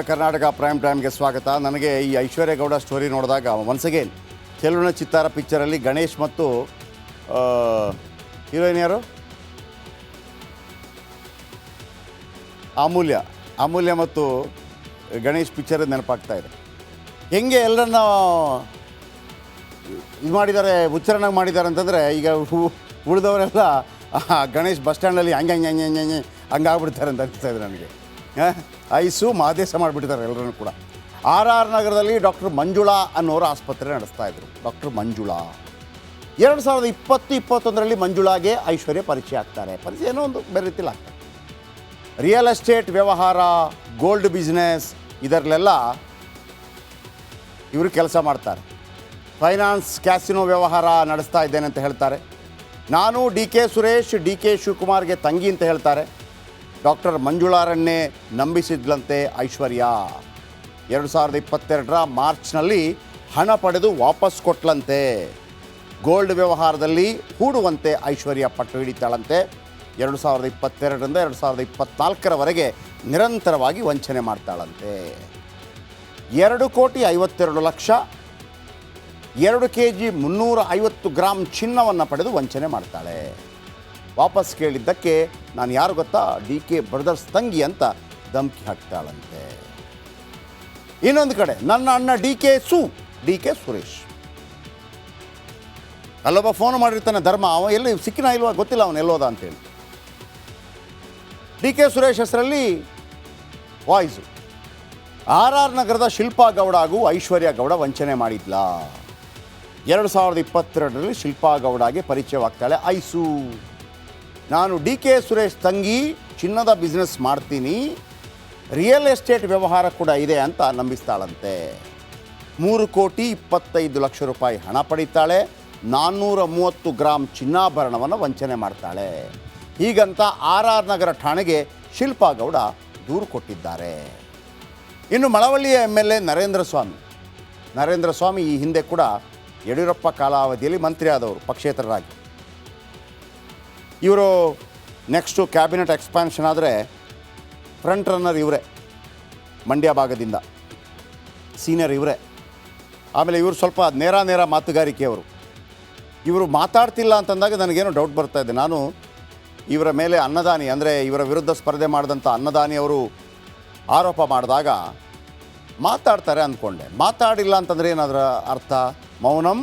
Karnataka prime ಟೈಮ್ಗೆ ಸ್ವಾಗತ. ನನಗೆ ಈ ಐಶ್ವರ್ಯ ಗೌಡ ಸ್ಟೋರಿ ನೋಡಿದಾಗ ಒನ್ಸ್ ಅಗೇನ್ ಚೆಲುವಿನ ಚಿತ್ತಾರ ಪಿಕ್ಚರಲ್ಲಿ ಗಣೇಶ್ ಮತ್ತು ಹೀರೋಯಿನ್ ಯಾರು, ಅಮೂಲ್ಯ ಮತ್ತು ಗಣೇಶ್ ಪಿಕ್ಚರ್ ನೆನಪಾಗ್ತಾ ಇದೆ. ಹೆಂಗೆ ಎಲ್ಲರನ್ನ ಇದು ಮಾಡಿದ್ದಾರೆ, ಉಚ್ಚಾರಣೆ ಮಾಡಿದ್ದಾರೆ ಅಂತಂದರೆ, ಈಗ ಉಳಿದವರೆಲ್ಲ ಗಣೇಶ್ ಬಸ್ ಸ್ಟ್ಯಾಂಡಲ್ಲಿ ಹಂಗಾಗ್ಬಿಡ್ತಾರೆ ಅಂತ ಅನಿಸ್ತಾ ಇದೆ ನನಗೆ. ಐಸು ಮಾದೇಶ ಮಾಡಿಬಿಟ್ಟಿದ್ದಾರೆ ಎಲ್ಲರೂ ಕೂಡ. RR ನಗರದಲ್ಲಿ ಡಾಕ್ಟರ್ ಮಂಜುಳಾ ಅನ್ನೋರು ಆಸ್ಪತ್ರೆ ನಡೆಸ್ತಾ ಇದ್ರು. ಡಾಕ್ಟರ್ ಮಂಜುಳಾ 2020-21ರಲ್ಲಿ ಮಂಜುಳಾಗೆ ಐಶ್ವರ್ಯ ಪರಿಚಯ ಆಗ್ತಾರೆ. ಪರಿಚಯ ಏನೋ ಒಂದು ಬೇರೆ ರೀತಿಲಿ ಆಗ್ತಾರೆ. ರಿಯಲ್ ಎಸ್ಟೇಟ್ ವ್ಯವಹಾರ, ಗೋಲ್ಡ್ ಬಿಸ್ನೆಸ್ ಇದರಲ್ಲೆಲ್ಲ ಇವರು ಕೆಲಸ ಮಾಡ್ತಾರೆ. ಫೈನಾನ್ಸ್, ಕ್ಯಾಸಿನೋ ವ್ಯವಹಾರ ನಡೆಸ್ತಾ ಇದ್ದೇನೆ ಅಂತ ಹೇಳ್ತಾರೆ. ನಾನು DK ಸುರೇಶ್, DK ಶಿವಕುಮಾರ್ಗೆ ತಂಗಿ ಅಂತ ಹೇಳ್ತಾರೆ. ಡಾಕ್ಟರ್ ಮಂಜುಳಾರನ್ನೇ ನಂಬಿಸಿದ್ಲಂತೆ ಐಶ್ವರ್ಯ. 2022ರ ಮಾರ್ಚ್ನಲ್ಲಿ ಹಣ ಪಡೆದು ವಾಪಸ್ ಕೊಟ್ಲಂತೆ. ಗೋಲ್ಡ್ ವ್ಯವಹಾರದಲ್ಲಿ ಹೂಡುವಂತೆ ಐಶ್ವರ್ಯ ಪಟ್ಟು ಹಿಡಿತಾಳಂತೆ. 2022ರಿಂದ 2024ರವರೆಗೆ ನಿರಂತರವಾಗಿ ವಂಚನೆ ಮಾಡ್ತಾಳಂತೆ. 2,52,00,000, 2 kg 350 ಗ್ರಾಮ್ ಚಿನ್ನವನ್ನು ಪಡೆದು ವಂಚನೆ ಮಾಡ್ತಾಳೆ. ವಾಪಸ್ ಕೇಳಿದ್ದಕ್ಕೆ ನಾನು ಯಾರು ಗೊತ್ತಾ, DK ಬ್ರದರ್ಸ್ ತಂಗಿ ಅಂತ ಧಮಕಿ ಹಾಕ್ತಾಳಂತೆ. ಇನ್ನೊಂದು ಕಡೆ ನನ್ನ ಅಣ್ಣ DK ಸುರೇಶ್ ಅಲ್ಲೊಬ್ಬ ಫೋನ್ ಮಾಡಿರ್ತಾನೆ ಧರ್ಮ, ಅವ ಎಲ್ಲಿ ಸಿಕ್ಕಿನ ಇಲ್ವಾ ಗೊತ್ತಿಲ್ಲ, ಅವನು ಎಲ್ಲೋದ ಅಂತೇಳಿ. DK ಸುರೇಶ್ ಹೆಸರಲ್ಲಿ ವಾಯ್ಸು. RR ನಗರದ ಶಿಲ್ಪಾ ಗೌಡ ಹಾಗೂ ಐಶ್ವರ್ಯ ಗೌಡ ವಂಚನೆ ಮಾಡಿದ್ಲ. 2022ರಲ್ಲಿ ಶಿಲ್ಪಾ ಗೌಡಗೆ ಪರಿಚಯವಾಗ್ತಾಳೆ ಐಸು. ನಾನು DK ಸುರೇಶ್ ತಂಗಿ, ಚಿನ್ನದ ಬಿಸ್ನೆಸ್ ಮಾಡ್ತೀನಿ, ರಿಯಲ್ ಎಸ್ಟೇಟ್ ವ್ಯವಹಾರ ಕೂಡ ಇದೆ ಅಂತ ನಂಬಿಸ್ತಾಳಂತೆ. 3,25,00,000 ರೂಪಾಯಿ ಹಣ ಪಡೀತಾಳೆ. 430 ಗ್ರಾಮ್ ಚಿನ್ನಾಭರಣವನ್ನು ವಂಚನೆ ಮಾಡ್ತಾಳೆ. ಹೀಗಂತ RR ನಗರ ಠಾಣೆಗೆ ಶಿಲ್ಪಾ ಗೌಡ ದೂರು ಕೊಟ್ಟಿದ್ದಾರೆ. ಇನ್ನು ಮಳವಳ್ಳಿಯ MLA ನರೇಂದ್ರ ಸ್ವಾಮಿ ಈ ಹಿಂದೆ ಕೂಡ ಯಡಿಯೂರಪ್ಪ ಕಾಲಾವಧಿಯಲ್ಲಿ ಮಂತ್ರಿ ಆದವರು ಪಕ್ಷೇತರರಾಗಿ. ಇವರು ನೆಕ್ಸ್ಟು ಕ್ಯಾಬಿನೆಟ್ ಎಕ್ಸ್ಪಾನ್ಷನ್ ಆದರೆ ಫ್ರಂಟ್ ರನ್ನರ್ ಇವರೇ, ಮಂಡ್ಯ ಭಾಗದಿಂದ ಸೀನಿಯರ್ ಇವರೇ. ಆಮೇಲೆ ಇವರು ಸ್ವಲ್ಪ ನೇರ ಮಾತುಗಾರಿಕೆಯವರು. ಇವರು ಮಾತಾಡ್ತಿಲ್ಲ ಅಂತಂದಾಗ ನನಗೇನೋ ಡೌಟ್ ಬರ್ತಾ ಇದೆ. ನಾನು ಇವರ ಮೇಲೆ ಅನ್ನದಾನಿ, ಅಂದರೆ ಇವರ ವಿರುದ್ಧ ಸ್ಪರ್ಧೆ ಮಾಡಿದಂಥ ಅನ್ನದಾನಿ ಅವರು ಆರೋಪ ಮಾಡಿದಾಗ ಮಾತಾಡ್ತಾರೆ ಅಂದ್ಕೊಂಡೆ. ಮಾತಾಡಿಲ್ಲ ಅಂತಂದರೆ ಏನಾದ್ರ ಅರ್ಥ? ಮೌನಂ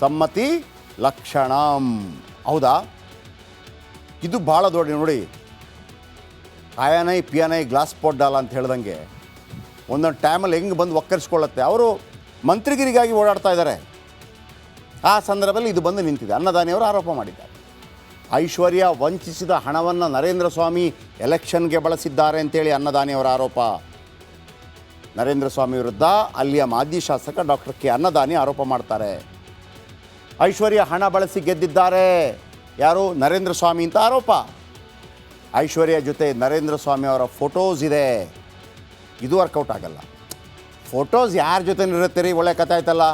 ಸಮ್ಮತಿ ಲಕ್ಷಣಂ. ಹೌದಾ? ಇದು ಭಾಳ ದೊಡ್ಡ ನೋಡಿ. ಪಿಯಾನೈ ಗ್ಲಾಸ್ ಪೊಡ್ಡಲ್ಲ ಅಂತ ಹೇಳ್ದಂಗೆ ಒಂದೊಂದು ಟೈಮಲ್ಲಿ ಹೆಂಗೆ ಬಂದು ಒಕ್ಕರಿಸ್ಕೊಳ್ಳುತ್ತೆ. ಅವರು ಮಂತ್ರಿಗಿರಿಗಾಗಿ ಓಡಾಡ್ತಾ ಇದ್ದಾರೆ. ಆ ಸಂದರ್ಭದಲ್ಲಿ ಇದು ಬಂದು ನಿಂತಿದೆ. ಅನ್ನದಾನಿಯವರು ಆರೋಪ ಮಾಡಿದ್ದಾರೆ. ಐಶ್ವರ್ಯ ವಂಚಿಸಿದ ಹಣವನ್ನು ನರೇಂದ್ರ ಸ್ವಾಮಿ ಎಲೆಕ್ಷನ್ಗೆ ಬಳಸಿದ್ದಾರೆ ಅಂತೇಳಿ ಅನ್ನದಾನಿಯವರ ಆರೋಪ. ನರೇಂದ್ರ ಸ್ವಾಮಿ ವಿರುದ್ಧ ಅಲ್ಲಿಯ ಮಾಜಿ ಶಾಸಕ ಡಾಕ್ಟರ್ K ಅನ್ನದಾನಿ ಆರೋಪ ಮಾಡ್ತಾರೆ. ಐಶ್ವರ್ಯ ಹಣ ಬಳಸಿ ಗೆದ್ದಿದ್ದಾರೆ, ಯಾರು? ನರೇಂದ್ರ ಸ್ವಾಮಿ ಅಂತ ಆರೋಪ. ಐಶ್ವರ್ಯ ಜೊತೆ ನರೇಂದ್ರ ಸ್ವಾಮಿ ಅವರ ಫೋಟೋಸ್ ಇದೆ. ಇದು ವರ್ಕೌಟ್ ಆಗಲ್ಲ. ಫೋಟೋಸ್ ಯಾರ ಜೊತೆ ಇರುತ್ತೆ ರೀ? ಒಳ್ಳೆ ಕಥೆ ಆಯ್ತಲ್ಲ.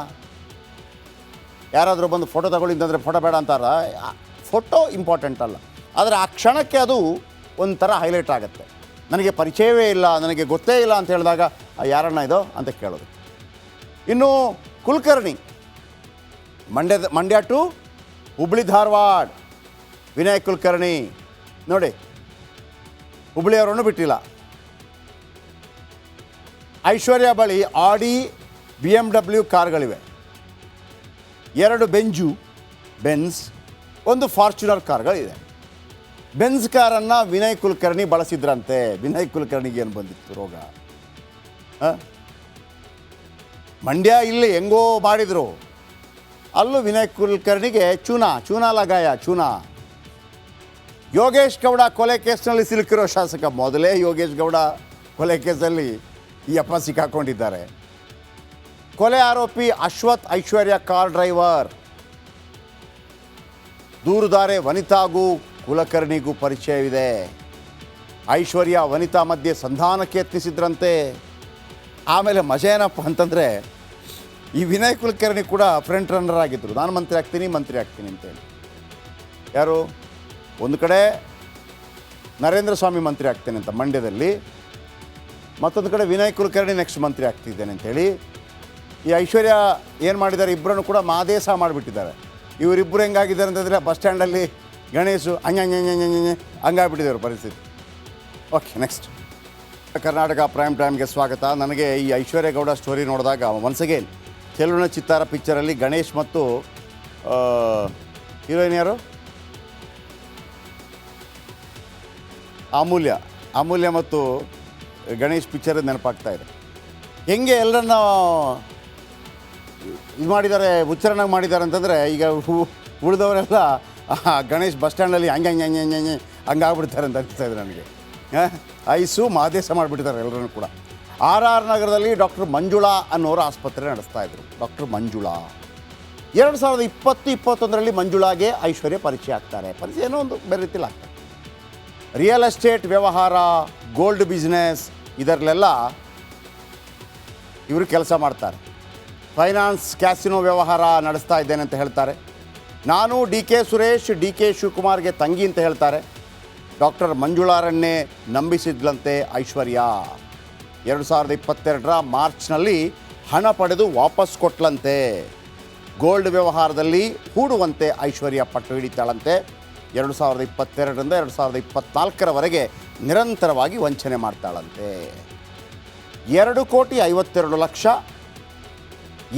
ಯಾರಾದರೂ ಬಂದು ಫೋಟೋ ತಗೊಳ್ಳಿಂತಂದರೆ ಫೋಟೋ ಬೇಡ ಅಂತಾರ? ಫೋಟೋ ಇಂಪಾರ್ಟೆಂಟ್ ಅಲ್ಲ, ಆದರೆ ಆ ಕ್ಷಣಕ್ಕೆ ಅದು ಒಂಥರ ಹೈಲೈಟ್ ಆಗುತ್ತೆ. ನನಗೆ ಪರಿಚಯವೇ ಇಲ್ಲ, ನನಗೆ ಗೊತ್ತೇ ಇಲ್ಲ ಅಂತ ಹೇಳಿದಾಗ ಯಾರನ್ನ ಇದು ಅಂತ ಕೇಳೋದು. ಇನ್ನು ಕುಲಕರ್ಣಿ, ಮಂಡ್ಯ ಟು ಹುಬ್ಳಿ ಧಾರವಾಡ ವಿನಯ್ ಕುಲಕರ್ಣಿ ನೋಡಿ, ಹುಬ್ಳಿಯವರನ್ನು ಬಿಟ್ಟಿಲ್ಲ. ಐಶ್ವರ್ಯ ಬಳಿ ಆಡಿ BMW ಕಾರ್ಗಳಿವೆ, 2 ಬೆನ್ಸ್, 1 ಫಾರ್ಚುನರ್ ಕಾರ್ಗಳಿದೆ. ಬೆನ್ಸ್ ಕಾರನ್ನು ವಿನಯ್ ಕುಲಕರ್ಣಿ ಬಳಸಿದ್ರಂತೆ. ವಿನಯ್ ಕುಲಕರ್ಣಿಗೆ ಏನು ಬಂದಿತ್ತು ರೋಗ? ಮಂಡ್ಯ ಇಲ್ಲಿ ಹೆಂಗೋ ಮಾಡಿದರು, ಅಲ್ಲೂ ವಿನಯ್ ಕುಲಕರ್ಣಿಗೆ ಚೂನಾ ಲಗಾಯ. ಯೋಗೇಶ್ ಗೌಡ ಕೊಲೆ ಕೇಸ್ನಲ್ಲಿ ಸಿಲುಕಿರೋ ಶಾಸಕ. ಮೊದಲೇ ಯೋಗೇಶ್ ಗೌಡ ಕೊಲೆ ಕೇಸಲ್ಲಿ ಸಿಕ್ಕಾಕೊಂಡಿದ್ದಾರೆ. ಕೊಲೆ ಆರೋಪಿ ಅಶ್ವಥ್ ಐಶ್ವರ್ಯ ಕಾರ್ ಡ್ರೈವರ್. ದೂರುದಾರೆ ವನಿತಾಗೂ ಕುಲಕರ್ಣಿಗೂ ಪರಿಚಯವಿದೆ. ಐಶ್ವರ್ಯ ವನಿತಾ ಮಧ್ಯೆ ಸಂಧಾನಕ್ಕೆ ಯತ್ನಿಸಿದ್ರಂತೆ. ಆಮೇಲೆ ಮಜಾ ಏನಪ್ಪ ಅಂತಂದರೆ, ಈ ವಿನಯ್ ಕುಲಕರ್ಣಿ ಕೂಡ ಫ್ರಂಟ್ ರನ್ನರ್ ಆಗಿದ್ದರು. ನಾನು ಮಂತ್ರಿ ಆಗ್ತೀನಿ ಅಂತೇಳಿ. ಯಾರು? ಒಂದು ಕಡೆ ನರೇಂದ್ರ ಸ್ವಾಮಿ ಮಂತ್ರಿ ಆಗ್ತೇನೆ ಅಂತ ಮಂಡ್ಯದಲ್ಲಿ, ಮತ್ತೊಂದು ಕಡೆ ವಿನಯ್ ಕುಲಕರ್ಣಿ ನೆಕ್ಸ್ಟ್ ಮಂತ್ರಿ ಆಗ್ತಿದ್ದೇನೆ ಅಂಥೇಳಿ ಈ ಐಶ್ವರ್ಯ ಏನು ಮಾಡಿದ್ದಾರೆ, ಇಬ್ಬರನ್ನು ಕೂಡ ಮಾದೇಶ ಮಾಡಿಬಿಟ್ಟಿದ್ದಾರೆ. ಇವರಿಬ್ಬರು ಹೆಂಗಾಗಿದ್ದಾರೆ ಅಂತಂದರೆ ಬಸ್ ಸ್ಟ್ಯಾಂಡಲ್ಲಿ ಗಣೇಶು ಹಂಗಾಗ್ಬಿಟ್ಟಿದ್ದಾರೆ ಪರಿಸ್ಥಿತಿ. ಓಕೆ, ನೆಕ್ಸ್ಟ್ ಕರ್ನಾಟಕ ಪ್ರೈಮ್ ಟೈಮ್ಗೆ ಸ್ವಾಗತ. ನನಗೆ ಈ ಐಶ್ವರ್ಯ ಗೌಡ ಸ್ಟೋರಿ ನೋಡಿದಾಗ ಒನ್ಸ್ ಅಗೇನ್ ಚೆಲುವನ ಚಿತ್ತಾರ ಪಿಕ್ಚರಲ್ಲಿ ಗಣೇಶ್ ಮತ್ತು ಹೀರೋಯಿನ್ ಯಾರು, ಅಮೂಲ್ಯ ಮತ್ತು ಗಣೇಶ್ ಪಿಕ್ಚರ್ ನೆನಪಾಗ್ತಾ ಇದೆ. ಹೆಂಗೆ ಎಲ್ಲರನ್ನ ಇದು ಮಾಡಿದ್ದಾರೆ, ಉಚ್ಚಾರಣೆ ಮಾಡಿದ್ದಾರೆ ಅಂತಂದರೆ ಈಗ ಉಳಿದವರೆಲ್ಲ ಗಣೇಶ್ ಬಸ್ ಸ್ಟ್ಯಾಂಡಲ್ಲಿ ಹಂಗಾಗ್ಬಿಡ್ತಾರೆ ಅಂತ ಅನಿಸ್ತಾ ಇದೆ ನನಗೆ. ಐಸು ಮಾದೇಶ ಮಾಡಿಬಿಟ್ಟಿದ್ದಾರೆ ಎಲ್ಲರನ್ನೂ ಕೂಡ. RR ನಗರದಲ್ಲಿ ಡಾಕ್ಟರ್ ಮಂಜುಳಾ ಅನ್ನೋರು ಆಸ್ಪತ್ರೆ ನಡೆಸ್ತಾ ಇದ್ರು. ಡಾಕ್ಟರ್ ಮಂಜುಳಾ 2020-21ರಲ್ಲಿ ಮಂಜುಳಾಗೆ ಐಶ್ವರ್ಯ ಪರಿಚಯ ಆಗ್ತಾರೆ. ಪರಿಚಯ ಏನೋ ಒಂದು ಬೇರೆ ರೀತಿಯಲ್ಲಿ ಆಗ್ತಾರೆ. ರಿಯಲ್ ಎಸ್ಟೇಟ್ ವ್ಯವಹಾರ, ಗೋಲ್ಡ್ ಬಿಸ್ನೆಸ್ ಇದರಲ್ಲೆಲ್ಲ ಇವರು ಕೆಲಸ ಮಾಡ್ತಾರೆ. ಫೈನಾನ್ಸ್, ಕ್ಯಾಸಿನೋ ವ್ಯವಹಾರ ನಡೆಸ್ತಾ ಇದ್ದೇನೆ ಅಂತ ಹೇಳ್ತಾರೆ. ನಾನು DK ಸುರೇಶ್, DK ಶಿವಕುಮಾರ್ಗೆ ತಂಗಿ ಅಂತ ಹೇಳ್ತಾರೆ. ಡಾಕ್ಟರ್ ಮಂಜುಳಾರನ್ನೇ ನಂಬಿಸಿದ್ಲಂತೆ ಐಶ್ವರ್ಯ. 2022ರ ಮಾರ್ಚ್ನಲ್ಲಿ ಹಣ ಪಡೆದು ವಾಪಸ್ ಕೊಟ್ಲಂತೆ. ಗೋಲ್ಡ್ ವ್ಯವಹಾರದಲ್ಲಿ ಹೂಡುವಂತೆ ಐಶ್ವರ್ಯ ಪಟ್ಟು ಹಿಡಿತಾಳಂತೆ. 2022ರಿಂದ 2024ರವರೆಗೆ ನಿರಂತರವಾಗಿ ವಂಚನೆ ಮಾಡ್ತಾಳಂತೆ. 2,52,00,000,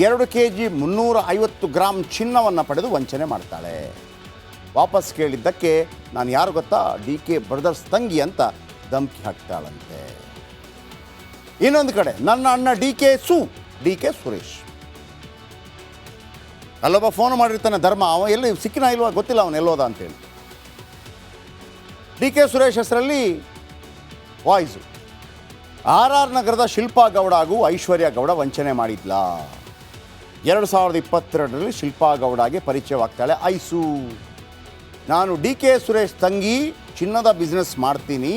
2 kg 350 ಗ್ರಾಮ್ ಚಿನ್ನವನ್ನು ಪಡೆದು ವಂಚನೆ ಮಾಡ್ತಾಳೆ. ವಾಪಸ್ ಕೇಳಿದ್ದಕ್ಕೆ ನಾನು ಯಾರು ಗೊತ್ತಾ, DK ಬ್ರದರ್ಸ್ ತಂಗಿ ಅಂತ ಧಮಕಿ ಹಾಕ್ತಾಳಂತೆ. ಇನ್ನೊಂದು ಕಡೆ ನನ್ನ ಅಣ್ಣ DK ಸುರೇಶ್ ಅಲ್ಲೊಬ್ಬ ಫೋನ್ ಮಾಡಿರ್ತಾನೆ ಧರ್ಮ, ಅವ ಎಲ್ಲಿ ಸಿಕ್ಕಿನ ಇಲ್ವಾ ಗೊತ್ತಿಲ್ಲ, ಅವನು ಎಲ್ಲೋದ ಅಂತೇಳಿ. DK ಸುರೇಶ್ ಹೆಸರಲ್ಲಿ ವಾಯ್ಸು. RR ನಗರದ ಶಿಲ್ಪಾ ಗೌಡ ಹಾಗೂ ಐಶ್ವರ್ಯ ಗೌಡ ವಂಚನೆ ಮಾಡಿದ್ಲ. 2022ರಲ್ಲಿ ಶಿಲ್ಪಾ ಗೌಡಗೆ ಪರಿಚಯವಾಗ್ತಾಳೆ ಐಸು. ನಾನು DK ಸುರೇಶ್ ತಂಗಿ, ಚಿನ್ನದ ಬಿಸ್ನೆಸ್ ಮಾಡ್ತೀನಿ,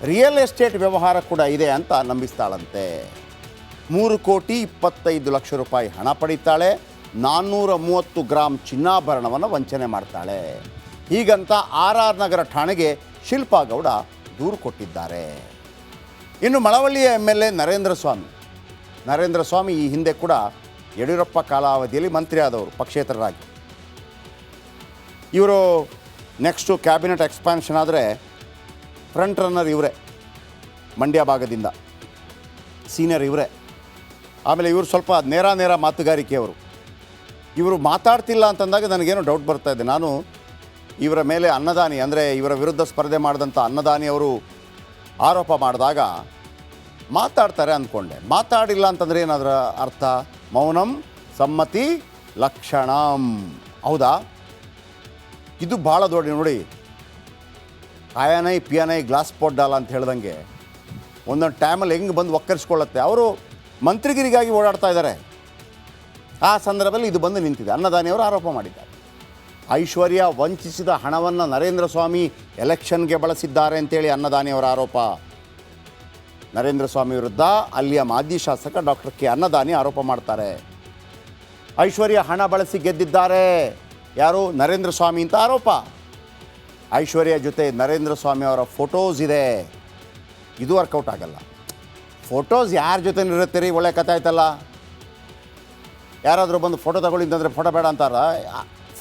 ರಿಯಲ್ ಎಸ್ಟೇಟ್ ವ್ಯವಹಾರ ಕೂಡ ಇದೆ ಅಂತ ನಂಬಿಸ್ತಾಳಂತೆ. 3,25,00,000 ರೂಪಾಯಿ ಹಣ ಪಡೀತಾಳೆ. 430 ಗ್ರಾಮ್ ಚಿನ್ನಾಭರಣವನ್ನು ವಂಚನೆ ಮಾಡ್ತಾಳೆ. ಹೀಗಂತ RR ನಗರ ಠಾಣೆಗೆ ಶಿಲ್ಪಾ ಗೌಡ ದೂರು ಕೊಟ್ಟಿದ್ದಾರೆ. ಇನ್ನು ಮಳವಳ್ಳಿಯ MLA ನರೇಂದ್ರ ಸ್ವಾಮಿ ಈ ಹಿಂದೆ ಕೂಡ ಯಡಿಯೂರಪ್ಪ ಕಾಲಾವಧಿಯಲ್ಲಿ ಮಂತ್ರಿ ಆದವರು ಪಕ್ಷೇತರರಾಗಿ. ಇವರು ನೆಕ್ಸ್ಟು ಕ್ಯಾಬಿನೆಟ್ ಎಕ್ಸ್ಪಾನ್ಷನ್ ಆದರೆ ಫ್ರಂಟ್ ರನ್ನರ್ ಇವರೇ, ಮಂಡ್ಯ ಭಾಗದಿಂದ ಸೀನಿಯರ್ ಇವರೇ. ಆಮೇಲೆ ಇವರು ಸ್ವಲ್ಪ ನೇರ ಮಾತುಗಾರಿಕೆಯವರು. ಇವರು ಮಾತಾಡ್ತಿಲ್ಲ ಅಂತಂದಾಗ ನನಗೇನೋ ಡೌಟ್ ಬರ್ತಾ ಇದೆ. ನಾನು ಇವರ ಮೇಲೆ ಅನ್ನದಾನಿ ಅಂದರೆ ಇವರ ವಿರುದ್ಧ ಸ್ಪರ್ಧೆ ಮಾಡಿದಂಥ ಅನ್ನದಾನಿಯವರು ಆರೋಪ ಮಾಡಿದಾಗ ಮಾತಾಡ್ತಾರೆ ಅಂದ್ಕೊಂಡೆ. ಮಾತಾಡಿಲ್ಲ ಅಂತಂದರೆ ಏನಾದ್ರ ಅರ್ಥ? ಮೌನಂ ಸಮ್ಮತಿ ಲಕ್ಷಣಂ. ಹೌದಾ? ಇದು ಭಾಳ ದೊಡ್ಡ ನೋಡಿ. ಆಯನೈ ಪಿಯನೈ ಗ್ಲಾಸ್ ಪೊಡ್ಡಲ್ಲ ಅಂತ ಹೇಳ್ದಂಗೆ ಒಂದೊಂದು ಟೈಮಲ್ಲಿ ಹೆಂಗೆ ಬಂದು ಒಕ್ಕರಿಸ್ಕೊಳ್ಳುತ್ತೆ. ಅವರು ಮಂತ್ರಿಗಿರಿಗಾಗಿ ಓಡಾಡ್ತಾ ಇದ್ದಾರೆ. ಆ ಸಂದರ್ಭದಲ್ಲಿ ಇದು ಬಂದು ನಿಂತಿದೆ. ಅನ್ನದಾನಿಯವರು ಆರೋಪ ಮಾಡಿದ್ದಾರೆ. ಐಶ್ವರ್ಯ ವಂಚಿಸಿದ ಹಣವನ್ನು ನರೇಂದ್ರ ಸ್ವಾಮಿ ಎಲೆಕ್ಷನ್ಗೆ ಬಳಸಿದ್ದಾರೆ ಅಂತೇಳಿ ಅನ್ನದಾನಿಯವರ ಆರೋಪ. ನರೇಂದ್ರ ಸ್ವಾಮಿ ವಿರುದ್ಧ ಅಲ್ಲಿಯ ಮಾಜಿ ಶಾಸಕ ಡಾಕ್ಟರ್ K ಅನ್ನದಾನಿ ಆರೋಪ ಮಾಡ್ತಾರೆ. ಐಶ್ವರ್ಯ ಹಣ ಬಳಸಿ ಗೆದ್ದಿದ್ದಾರೆ, ಯಾರು? ನರೇಂದ್ರ ಸ್ವಾಮಿ ಅಂತ ಆರೋಪ. ಐಶ್ವರ್ಯ ಜೊತೆ ನರೇಂದ್ರ ಸ್ವಾಮಿ ಅವರ ಫೋಟೋಸ್ ಇದೆ. ಇದು ವರ್ಕೌಟ್ ಆಗಲ್ಲ. ಫೋಟೋಸ್ ಯಾರ ಜೊತೆ ಇರುತ್ತೆ ರೀ? ಒಳ್ಳೆ ಕಥೆ ಆಯ್ತಲ್ಲ. ಯಾರಾದರೂ ಬಂದು ಫೋಟೋ ತಗೊಳ್ಳಿಂತಂದರೆ ಫೋಟೋ ಬೇಡ ಅಂತಾರ.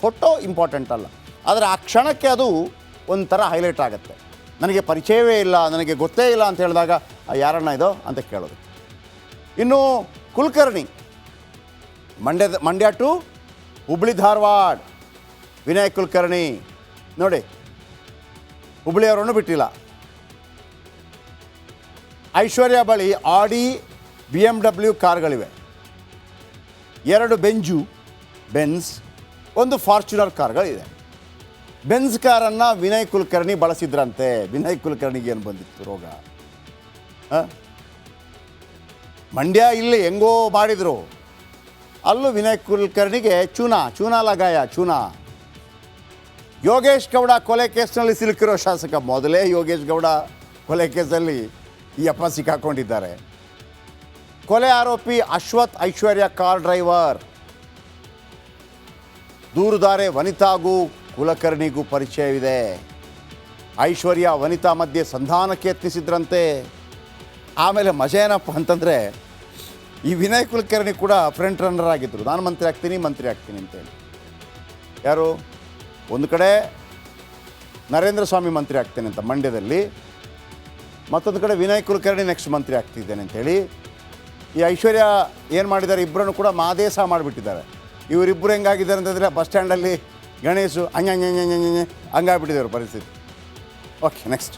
ಫೋಟೋ ಇಂಪಾರ್ಟೆಂಟ್ ಅಲ್ಲ, ಆದರೆ ಆ ಕ್ಷಣಕ್ಕೆ ಅದು ಒಂಥರ ಹೈಲೈಟ್ ಆಗುತ್ತೆ. ನನಗೆ ಪರಿಚಯವೇ ಇಲ್ಲ, ನನಗೆ ಗೊತ್ತೇ ಇಲ್ಲ ಅಂತ ಹೇಳಿದಾಗ ಯಾರಣ್ಣ ಇದು ಅಂತ ಕೇಳೋದು. ಇನ್ನು ಕುಲಕರ್ಣಿ, ಮಂಡ್ಯ ಟು ಹುಬ್ಳಿ ಧಾರವಾಡ ವಿನಯ್ ಕುಲಕರ್ಣಿ ನೋಡಿ, ಹುಬ್ಳಿಯವರನ್ನು ಬಿಟ್ಟಿಲ್ಲ. ಐಶ್ವರ್ಯ ಬಳಿ ಆಡಿ BMW ಕಾರ್ಗಳಿವೆ, 2 ಬೆನ್ಸ್, 1 ಫಾರ್ಚುನರ್ ಕಾರ್ಗಳಿದೆ. ಬೆನ್ಸ್ ಕಾರನ್ನು ವಿನಯ್ ಕುಲಕರ್ಣಿ ಬಳಸಿದ್ರಂತೆ. ವಿನಯ್ ಕುಲಕರ್ಣಿಗೆ ಏನು ಬಂದಿತ್ತು ರೋಗ? ಮಂಡ್ಯ ಇಲ್ಲಿ ಹೆಂಗೋ ಮಾಡಿದರು, ಅಲ್ಲೂ ವಿನಯ್ ಕುಲಕರ್ಣಿಗೆ ಚೂನಾ ಲಗಾಯ. ಯೋಗೇಶ್ ಗೌಡ ಕೊಲೆ ಕೇಸ್ನಲ್ಲಿ ಸಿಲುಕಿರೋ ಶಾಸಕ. ಮೊದಲೇ ಯೋಗೇಶ್ ಗೌಡ ಕೊಲೆ ಕೇಸಲ್ಲಿ ಈ ಅಪ್ಪ ಸಿಕ್ಕಾಕೊಂಡಿದ್ದಾರೆ. ಕೊಲೆ ಆರೋಪಿ ಅಶ್ವಥ್ ಐಶ್ವರ್ಯ ಕಾರ್ ಡ್ರೈವರ್. ದೂರುದಾರೆ ವನಿತಾಗೂ ಕುಲಕರ್ಣಿಗೂ ಪರಿಚಯವಿದೆ. ಐಶ್ವರ್ಯ ವನಿತಾ ಮಧ್ಯೆ ಸಂಧಾನಕ್ಕೆ ಯತ್ನಿಸಿದ್ರಂತೆ. ಆಮೇಲೆ ಮಜಾ ಏನಪ್ಪ ಅಂತಂದರೆ ಈ ವಿನಯ್ ಕುಲಕರ್ಣಿ ಕೂಡ ಫ್ರಂಟ್ ರನ್ನರ್ ಆಗಿದ್ದರು, ನಾನು ಮಂತ್ರಿ ಆಗ್ತೀನಿ ಅಂತೇಳಿ. ಯಾರು ಒಂದು ಕಡೆ ನರೇಂದ್ರ ಸ್ವಾಮಿ ಮಂತ್ರಿ ಆಗ್ತೇನೆ ಅಂತ ಮಂಡ್ಯದಲ್ಲಿ, ಮತ್ತೊಂದು ಕಡೆ ವಿನಯ್ ಕುಲಕರ್ಣಿ ನೆಕ್ಸ್ಟ್ ಮಂತ್ರಿ ಆಗ್ತಿದ್ದೇನೆ ಅಂಥೇಳಿ. ಈ ಐಶ್ವರ್ಯ ಏನು ಮಾಡಿದ್ದಾರೆ, ಇಬ್ಬರನ್ನು ಕೂಡ ಮಾದೇಶ ಮಾಡಿಬಿಟ್ಟಿದ್ದಾರೆ. ಇವರಿಬ್ಬರು ಹೆಂಗಾಗಿದ್ದಾರೆ ಅಂತಂದರೆ ಬಸ್ ಸ್ಟ್ಯಾಂಡಲ್ಲಿ ಗಣೇಶು ಹಂಗಾಗ್ಬಿಟ್ಟಿದ್ದಾರೆ ಪರಿಸ್ಥಿತಿ. Okay, next.